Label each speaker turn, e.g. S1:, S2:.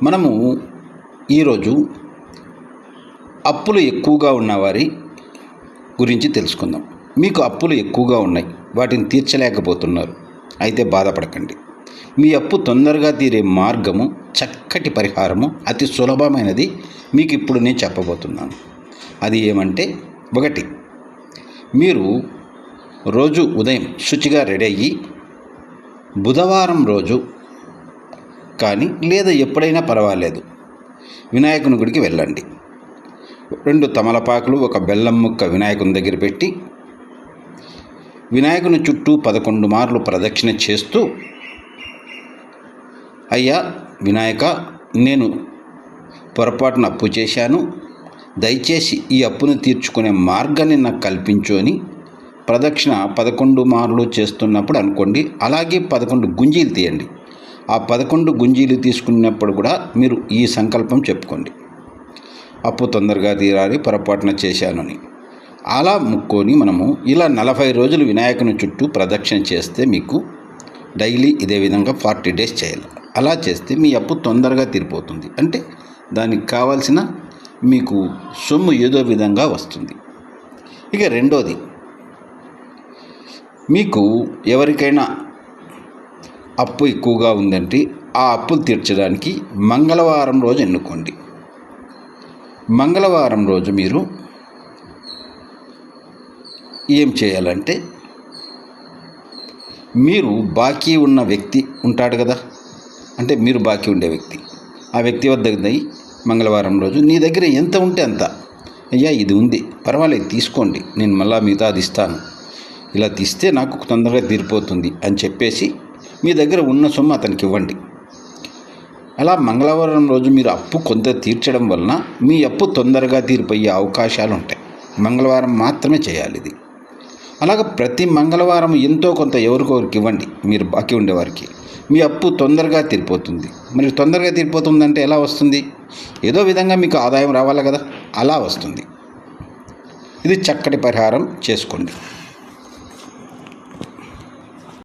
S1: మనము ఈరోజు అప్పులు ఎక్కువగా ఉన్నవారి గురించి తెలుసుకుందాం. మీకు అప్పులు ఎక్కువగా ఉన్నాయి, వాటిని తీర్చలేకపోతున్నారు. అయితే బాధపడకండి. మీ అప్పు తొందరగా తీరే మార్గము, చక్కటి పరిహారము, అతి సులభమైనది మీకు ఇప్పుడు నేను చెప్పబోతున్నాను. అది ఏమంటే, 1, మీరు రోజు ఉదయం శుచిగా రెడీ అయ్యి బుధవారం రోజు కానీ లేదా ఎప్పుడైనా పర్వాలేదు వినాయకుని గుడికి వెళ్ళండి. 2 తమలపాకులు, 1 బెల్లం ముక్క వినాయకుని దగ్గర పెట్టి వినాయకుని చుట్టూ 11 మార్లు ప్రదక్షిణ చేస్తూ, అయ్యా వినాయక, నేను పొరపాటున అప్పు చేశాను, దయచేసి ఈ అప్పును తీర్చుకునే మార్గాన్ని నాకు కల్పించు అని ప్రదక్షిణ 11 మార్లు చేస్తున్నప్పుడు అనుకోండి. అలాగే 11 గుంజీలు తీయండి. ఆ 11 గుంజీలు తీసుకున్నప్పుడు కూడా మీరు ఈ సంకల్పం చెప్పుకోండి, అప్పు తొందరగా తీరాలి, పొరపాటున చేశానని. అలా ముక్కొని మనము ఇలా 40 రోజులు వినాయకుని చుట్టూ ప్రదక్షిణ చేస్తే, మీకు డైలీ ఇదే విధంగా 40 డేస్ చేయాలి. అలా చేస్తే మీ అప్పు తొందరగా తీరిపోతుంది. అంటే దానికి కావాల్సిన మీకు సొమ్ము ఏదో విధంగా వస్తుంది. ఇక 2వది, మీకు ఎవరికైనా అప్పు ఎక్కువగా ఉందంటే ఆ అప్పులు తీర్చడానికి మంగళవారం రోజు ఎన్నుకోండి. మంగళవారం రోజు మీరు ఏం చేయాలంటే, మీరు బాకీ ఉన్న వ్యక్తి ఉంటాడు కదా, అంటే మీరు బాకీ ఉండే వ్యక్తి, ఆ వ్యక్తి వద్ద మంగళవారం రోజు నీ దగ్గర ఎంత ఉంటే అంత, అయ్యా ఇది ఉంది, పర్వాలేదు తీసుకోండి, నేను మళ్ళా మిగతా అది ఇస్తాను, ఇలా తీస్తే నాకు తొందరగా తీరిపోతుంది అని చెప్పేసి మీ దగ్గర ఉన్న సొమ్ము అతనికి ఇవ్వండి. అలా మంగళవారం రోజు మీరు అప్పు కొంత తీర్చడం వలన మీ అప్పు తొందరగా తీరిపోయే అవకాశాలు ఉంటాయి. మంగళవారం మాత్రమే చేయాలి ఇది. అలాగే ప్రతి మంగళవారం ఎంతో కొంత ఎవరికొకరికి ఇవ్వండి. మీరు బాకీ ఉండేవారికి మీ అప్పు తొందరగా తీరిపోతుంది. మరి తొందరగా తీరిపోతుందంటే ఎలా వస్తుంది? ఏదో విధంగా మీకు ఆదాయం రావాలి కదా, అలా వస్తుంది. ఇది చక్కటి పరిహారం చేసుకోండి.